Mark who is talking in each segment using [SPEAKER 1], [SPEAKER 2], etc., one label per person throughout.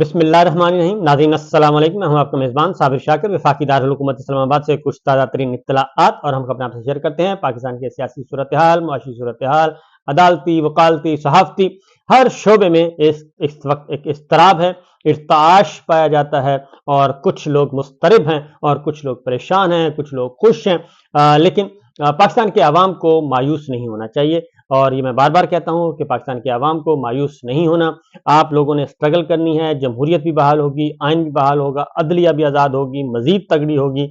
[SPEAKER 1] بسم اللہ الرحمن الرحیم. ناظرین السلام علیکم. میں ہوں آپ کا میزبان صابر شاکر وفاقی دارالحکومت اسلام آباد سے کچھ تازہ ترین اطلاعات اور ہم اپنے آپ سے شیئر کرتے ہیں. پاکستان کے سیاسی صورتحال، معاشی صورتحال، عدالتی، وکالتی، صحافتی ہر شعبے میں اس وقت ایک اضطراب ہے، ارتعاش پایا جاتا ہے اور کچھ لوگ مضطرب ہیں اور کچھ لوگ پریشان ہیں، کچھ لوگ خوش ہیں. لیکن پاکستان کے عوام کو مایوس نہیں ہونا چاہیے اور یہ میں بار بار کہتا ہوں کہ پاکستان کے عوام کو مایوس نہیں ہونا. آپ لوگوں نے اسٹرگل کرنی ہے، جمہوریت بھی بحال ہوگی، آئین بھی بحال ہوگا، عدلیہ بھی آزاد ہوگی، مزید تگڑی ہوگی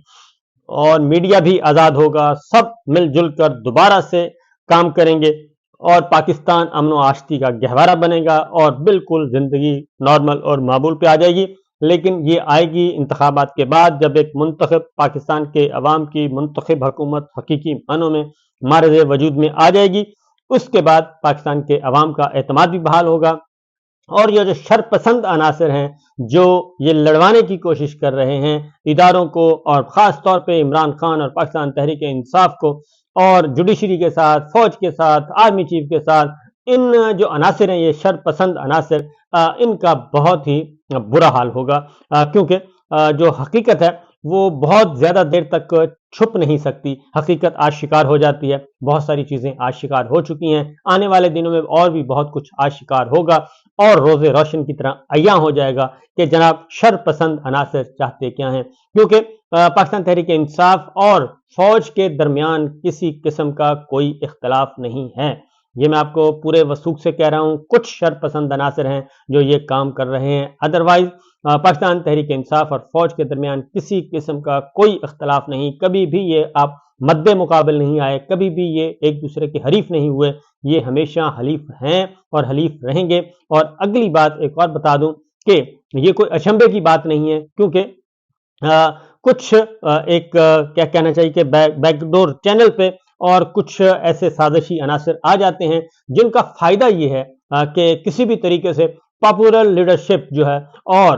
[SPEAKER 1] اور میڈیا بھی آزاد ہوگا. سب مل جل کر دوبارہ سے کام کریں گے اور پاکستان امن و آشتی کا گہوارہ بنے گا اور بالکل زندگی نارمل اور معمول پہ آ جائے گی. لیکن یہ آئے گی انتخابات کے بعد، جب ایک منتخب پاکستان کے عوام کی منتخب حکومت حقیقی معنوں میں معرض وجود میں آ جائے گی. اس کے بعد پاکستان کے عوام کا اعتماد بھی بحال ہوگا اور یہ جو شرپسند عناصر ہیں جو یہ لڑوانے کی کوشش کر رہے ہیں اداروں کو اور خاص طور پہ عمران خان اور پاکستان تحریک انصاف کو اور جوڈیشری کے ساتھ، فوج کے ساتھ، آرمی چیف کے ساتھ، ان جو عناصر ہیں یہ شرپسند عناصر، ان کا بہت ہی برا حال ہوگا کیونکہ جو حقیقت ہے وہ بہت زیادہ دیر تک چھپ نہیں سکتی. حقیقت آج شکار ہو جاتی ہے. بہت ساری چیزیں آج شکار ہو چکی ہیں، آنے والے دنوں میں اور بھی بہت کچھ آج شکار ہوگا اور روز روشن کی طرح عیاں ہو جائے گا کہ جناب شرپسند عناصر چاہتے کیا ہیں. کیونکہ پاکستان تحریک انصاف اور فوج کے درمیان کسی قسم کا کوئی اختلاف نہیں ہے. یہ میں آپ کو پورے وثوق سے کہہ رہا ہوں. کچھ شرپسند عناصر ہیں جو یہ کام کر رہے ہیں، ادروائز پاکستان تحریک انصاف اور فوج کے درمیان کسی قسم کا کوئی اختلاف نہیں. کبھی بھی یہ آپ مد مقابل نہیں آئے، کبھی بھی یہ ایک دوسرے کے حریف نہیں ہوئے. یہ ہمیشہ حلیف ہیں اور حلیف رہیں گے. اور اگلی بات ایک اور بتا دوں کہ یہ کوئی اچنبے کی بات نہیں ہے کیونکہ کچھ ایک کیا کہنا چاہیے کہ بیک ڈور چینل پہ اور کچھ ایسے سازشی عناصر آ جاتے ہیں جن کا فائدہ یہ ہے کہ کسی بھی طریقے سے پاپولر لیڈرشپ جو ہے اور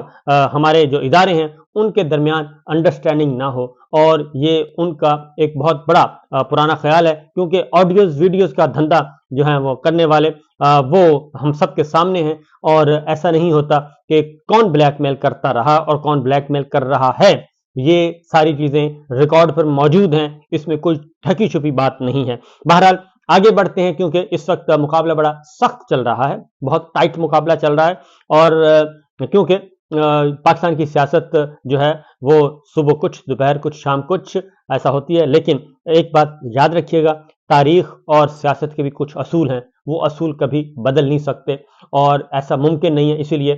[SPEAKER 1] ہمارے جو ادارے ہیں ان کے درمیان انڈرسٹینڈنگ نہ ہو. اور یہ ان کا ایک بہت بڑا پرانا خیال ہے کیونکہ آڈیوز ویڈیوز کا دھندا جو ہے وہ کرنے والے وہ ہم سب کے سامنے ہیں اور ایسا نہیں ہوتا کہ کون بلیک میل کرتا رہا اور کون بلیک میل کر رہا ہے. یہ ساری چیزیں ریکارڈ پر موجود ہیں، اس میں کوئی ڈھکی چھپی بات نہیں ہے. بہرحال آگے بڑھتے ہیں کیونکہ اس وقت مقابلہ بڑا سخت چل رہا ہے، بہت ٹائٹ مقابلہ چل رہا ہے اور کیونکہ پاکستان کی سیاست جو ہے وہ صبح کچھ دوپہر کچھ شام کچھ ایسا ہوتی ہے. لیکن ایک بات یاد رکھیے گا، تاریخ اور سیاست کے بھی کچھ اصول ہیں، وہ اصول کبھی بدل نہیں سکتے اور ایسا ممکن نہیں ہے. اسی لیے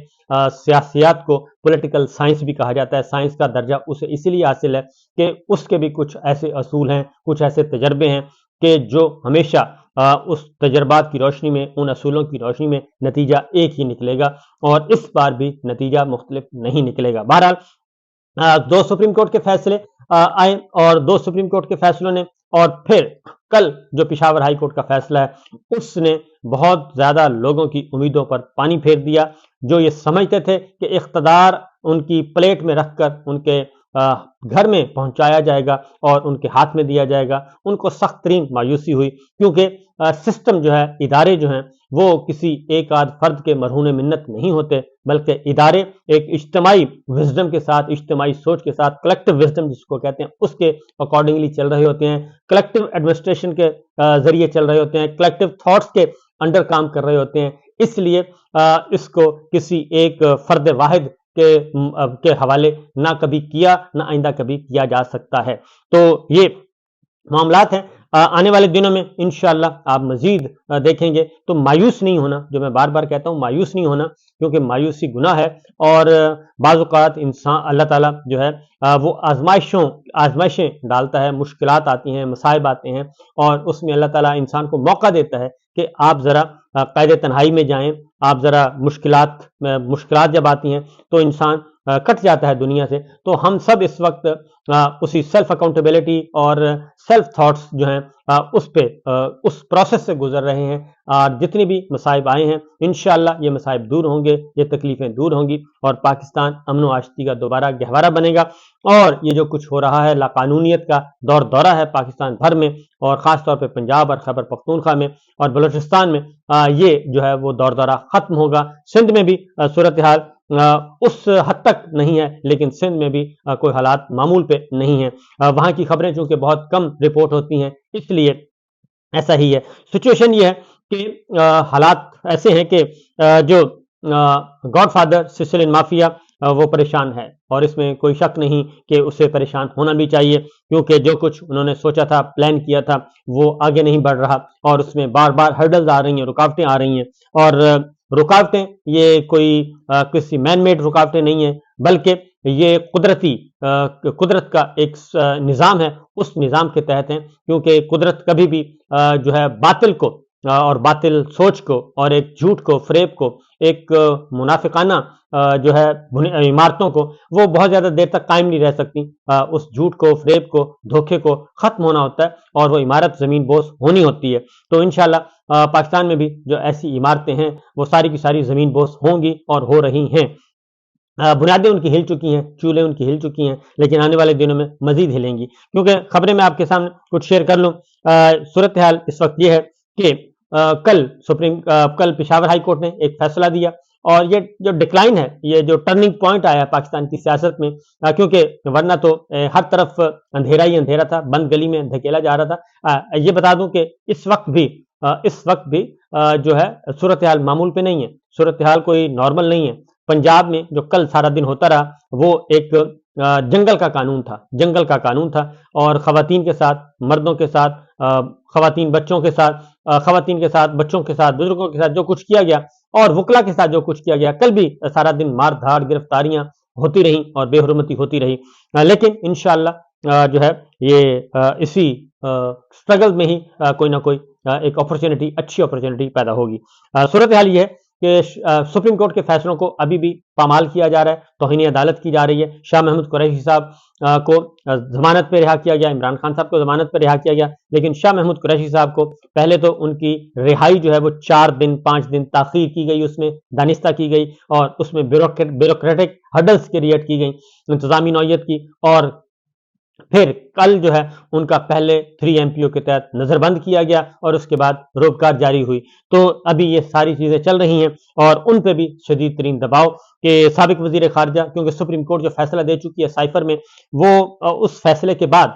[SPEAKER 1] سیاسیات کو پولیٹیکل سائنس بھی کہا جاتا ہے. سائنس کا درجہ اسے اسی لیے حاصل ہے کہ اس کے بھی کچھ ایسے اصول ہیں، کچھ ایسے تجربے ہیں کہ جو ہمیشہ اس تجربات کی روشنی میں، ان اصولوں کی روشنی میں نتیجہ ایک ہی نکلے گا اور اس بار بھی نتیجہ مختلف نہیں نکلے گا. بہرحال دو سپریم کورٹ کے فیصلے آئے اور دو سپریم کورٹ کے فیصلوں نے اور پھر کل جو پشاور ہائی کورٹ کا فیصلہ ہے اس نے بہت زیادہ لوگوں کی امیدوں پر پانی پھیر دیا. جو یہ سمجھتے تھے کہ اقتدار ان کی پلیٹ میں رکھ کر ان کے گھر میں پہنچایا جائے گا اور ان کے ہاتھ میں دیا جائے گا، ان کو سخت ترین مایوسی ہوئی کیونکہ سسٹم جو ہے، ادارے جو ہیں وہ کسی ایک آدھ فرد کے مرہون منت نہیں ہوتے بلکہ ادارے ایک اجتماعی وزڈم کے ساتھ، اجتماعی سوچ کے ساتھ، کلیکٹو وزڈم جس کو کہتے ہیں اس کے اکارڈنگلی چل رہے ہوتے ہیں، کلیکٹو ایڈمنسٹریشن کے ذریعے چل رہے ہوتے ہیں، کلیکٹو تھاٹس کے انڈر کام کر رہے ہوتے ہیں. اس لیے اس کو کسی ایک فرد واحد کے حوالے نہ کبھی کیا نہ آئندہ کبھی کیا جا سکتا ہے. تو یہ معاملات ہیں. آنے والے دنوں میں انشاءاللہ آپ مزید دیکھیں گے. تو مایوس نہیں ہونا، جو میں بار بار کہتا ہوں مایوس نہیں ہونا کیونکہ مایوسی گناہ ہے اور بعض اوقات انسان اللہ تعالیٰ جو ہے وہ آزمائشیں ڈالتا ہے، مشکلات آتی ہیں، مصائب آتے ہیں اور اس میں اللہ تعالیٰ انسان کو موقع دیتا ہے کہ آپ ذرا قید تنہائی میں جائیں. آپ ذرا مشکلات جب آتی ہیں تو انسان کٹ جاتا ہے دنیا سے. تو ہم سب اس وقت اسی سیلف اکاؤنٹیبلٹی اور سیلف تھاٹس جو ہیں اس پروسیس سے گزر رہے ہیں. جتنی بھی مصائب آئے ہیں انشاءاللہ یہ مصائب دور ہوں گے، یہ تکلیفیں دور ہوں گی اور پاکستان امن و آشتی کا دوبارہ گہوارہ بنے گا. اور یہ جو کچھ ہو رہا ہے لاقانونیت کا دورہ ہے پاکستان بھر میں اور خاص طور پہ پنجاب اور خیبر پختونخوا میں اور بلوچستان میں، یہ جو ہے وہ دورہ ختم ہوگا. سندھ میں بھی صورتحال اس حد تک نہیں ہے، لیکن سندھ میں بھی کوئی حالات معمول پہ نہیں ہیں۔ وہاں کی خبریں چونکہ بہت کم رپورٹ ہوتی ہیں، اس لیے ایسا ہی ہے۔ سچویشن یہ ہے کہ حالات ایسے ہیں کہ جو گاڈ فادر سسلین مافیا وہ پریشان ہے، اور اس میں کوئی شک نہیں کہ اسے پریشان ہونا بھی چاہیے، کیونکہ جو کچھ انہوں نے سوچا تھا، پلان کیا تھا، وہ آگے نہیں بڑھ رہا، اور اس میں بار بار ہرڈلز آ رہی ہیں، رکاوٹیں آ رہی ہیں، اور رکاوٹیں یہ کوئی کسی مین میڈ رکاوٹیں نہیں ہیں، بلکہ یہ قدرت کا ایک نظام ہے، اس نظام کے تحت ہیں، کیونکہ قدرت کبھی بھی جو ہے باطل کو اور باطل سوچ کو اور ایک جھوٹ کو، فریب کو، ایک منافقانہ جو ہے عمارتوں کو، وہ بہت زیادہ دیر تک قائم نہیں رہ سکتی۔ اس جھوٹ کو، فریب کو، دھوکے کو ختم ہونا ہوتا ہے، اور وہ عمارت زمین بوس ہونی ہوتی ہے۔ تو انشاءاللہ پاکستان میں بھی جو ایسی عمارتیں ہیں وہ ساری کی ساری زمین بوس ہوں گی اور ہو رہی ہیں۔ بنیادیں ان کی ہل چکی ہیں، چولہے ان کی ہل چکی ہیں، لیکن آنے والے دنوں میں مزید ہلیں گی، کیونکہ خبریں میں آپ کے سامنے کچھ شیئر کر لوں۔ صورتحال اس وقت یہ ہے کہ کل پشاور ہائی کورٹ نے ایک فیصلہ دیا، اور یہ جو ڈکلائن ہے، یہ جو ٹرننگ پوائنٹ آیا پاکستان کی سیاست میں، کیونکہ ورنہ تو ہر طرف اندھیرا ہی اندھیرا تھا، بند گلی میں دھکیلا جا رہا تھا۔ یہ بتا دوں کہ اس وقت بھی جو ہے صورتحال معمول پہ نہیں ہے، صورتحال کوئی نارمل نہیں ہے۔ پنجاب میں جو کل سارا دن ہوتا رہا، وہ ایک جنگل کا قانون تھا، اور خواتین کے ساتھ، مردوں کے ساتھ، خواتین بچوں کے ساتھ، بچوں کے ساتھ، بزرگوں کے ساتھ جو کچھ کیا گیا، اور وکلا کے ساتھ جو کچھ کیا گیا، کل بھی سارا دن مار دھاڑ، گرفتاریاں ہوتی رہیں اور بے حرمتی ہوتی رہی، لیکن انشاءاللہ جو ہے یہ اسی سٹرگل میں ہی کوئی نہ کوئی ایک اچھی اپرچونٹی پیدا ہوگی۔ صورتحال یہ ہے کہ سپریم کورٹ کے فیصلوں کو ابھی بھی پامال کیا جا رہا ہے، توہین عدالت کی جا رہی ہے۔ شاہ محمود قریشی صاحب کو ضمانت پہ رہا کیا گیا، عمران خان صاحب کو ضمانت پہ رہا کیا گیا، لیکن شاہ محمود قریشی صاحب کو پہلے تو ان کی رہائی جو ہے وہ 4 دن 5 دن تاخیر کی گئی، اس میں دانستہ کی گئی، اور اس میں بیوروکریٹک ہرڈلز کریٹ کی گئی، انتظامی نوعیت کی، اور پھر کل جو ہے ان کا پہلے 3 MPO کے تحت نظر بند کیا گیا، اور اس کے بعد روکار جاری ہوئی۔ تو ابھی یہ ساری چیزیں چل رہی ہیں، اور ان پہ بھی شدید ترین دباؤ کہ سابق وزیر خارجہ، کیونکہ سپریم کورٹ جو فیصلہ دے چکی ہے سائفر میں، وہ اس فیصلے کے بعد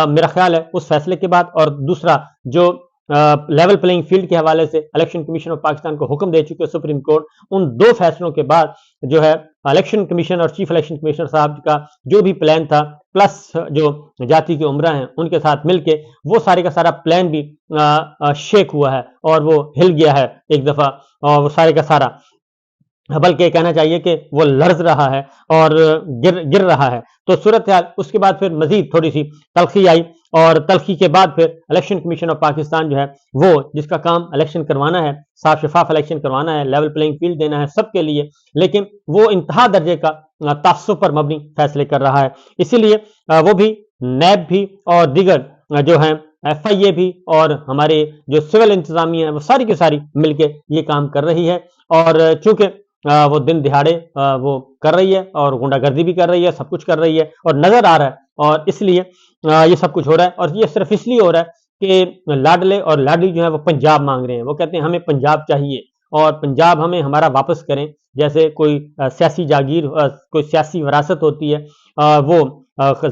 [SPEAKER 1] میرا خیال ہے اس فیصلے کے بعد، اور دوسرا جو لیول پلینگ فیلڈ کے حوالے سے الیکشن کمیشن آف پاکستان کو حکم دے چکے ہے سپریم کورٹ، ان 2 فیصلوں کے بعد جو ہے الیکشن کمیشن اور چیف الیکشن کمیشنر صاحب کا جو بھی پلان تھا، پلس جو جاتی کے عمرہ ہیں ان کے ساتھ مل کے، وہ سارے کا سارا پلان بھی شیک ہوا ہے، اور وہ ہل گیا ہے ایک دفعہ، اور وہ سارے کا سارا، بلکہ کہنا چاہیے کہ وہ لرز رہا ہے اور گر رہا ہے۔ تو صورتحال اس کے بعد پھر مزید تھوڑی سی تلخی آئی، اور تلخی کے بعد پھر الیکشن کمیشن آف پاکستان جو ہے وہ جس کا کام الیکشن کروانا ہے، صاف شفاف الیکشن کروانا ہے، لیول پلینگ فیلڈ دینا ہے سب کے لیے، لیکن وہ انتہا درجے کا تعصب پر مبنی فیصلے کر رہا ہے۔ اسی لیے وہ بھی، نیب بھی، اور دیگر جو ہیں FIA بھی، اور ہمارے جو سول انتظامیہ ہیں، وہ ساری کی ساری مل کے یہ کام کر رہی ہے، اور چونکہ وہ دن دہاڑے وہ کر رہی ہے، اور غنڈہ گردی بھی کر رہی ہے، سب کچھ کر رہی ہے، اور نظر آ رہا ہے، اور اس لیے یہ سب کچھ ہو رہا ہے، اور یہ صرف اس لیے ہو رہا ہے کہ لاڈلے اور لاڈلی جو ہے وہ پنجاب مانگ رہے ہیں، وہ کہتے ہیں ہمیں پنجاب چاہیے، اور پنجاب ہمیں ہمارا واپس کریں، جیسے کوئی سیاسی جاگیر، کوئی سیاسی وراثت ہوتی ہے، وہ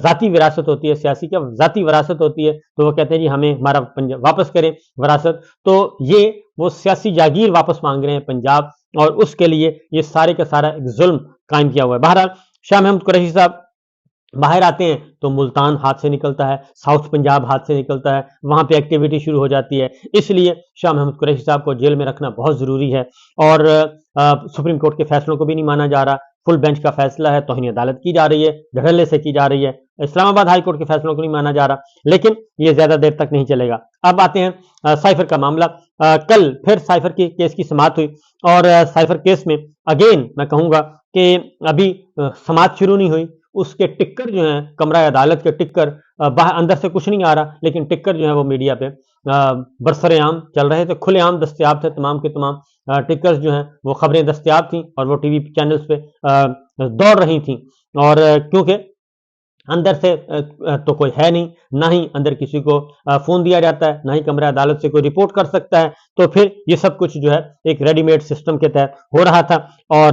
[SPEAKER 1] ذاتی وراثت ہوتی ہے، سیاسی کیا ذاتی وراثت ہوتی ہے، تو وہ کہتے ہیں جی ہمیں ہمارا واپس کریں وراثت، تو یہ وہ سیاسی جاگیر واپس مانگ رہے ہیں پنجاب، اور اس کے لیے یہ سارے کا سارا ایک ظلم قائم کیا ہوا ہے۔ بہرحال شاہ محمود قریشی صاحب باہر آتے ہیں تو ملتان ہاتھ سے نکلتا ہے، ساؤتھ پنجاب ہاتھ سے نکلتا ہے، وہاں پہ ایکٹیویٹی شروع ہو جاتی ہے، اس لیے شاہ محمود قریشی صاحب کو جیل میں رکھنا بہت ضروری ہے، اور سپریم کورٹ کے فیصلوں کو بھی نہیں مانا جا رہا، فل بینچ کا فیصلہ ہے، توہین عدالت کی جا رہی ہے، دھڑلے سے کی جا رہی ہے، اسلام آباد ہائی کورٹ کے فیصلوں کو نہیں مانا جا رہا، لیکن یہ زیادہ دیر تک نہیں چلے گا۔ اب آتے ہیں سائفر کا معاملہ۔ کل پھر سائفر کی کیس کی سماعت ہوئی، اور سائفر کیس میں اگین میں کہوں گا کہ ابھی سماعت شروع نہیں ہوئی، اس کے ٹکر جو ہیں، کمرہ عدالت کے ٹکر اندر سے کچھ نہیں آ رہا، لیکن ٹکر جو ہیں وہ میڈیا پہ برسر عام چل رہے تھے، کھلے عام دستیاب تھے، تمام کے تمام ٹکرز جو ہیں وہ خبریں دستیاب تھیں، اور وہ ٹی وی چینلز پہ دوڑ رہی تھیں، اور کیونکہ اندر سے تو کوئی ہے نہیں، نہ ہی اندر کسی کو فون دیا جاتا ہے، نہ ہی کمرہ عدالت سے کوئی رپورٹ کر سکتا ہے، تو پھر یہ سب کچھ جو ہے ایک ریڈی میڈ سسٹم کے تحت ہو رہا تھا، اور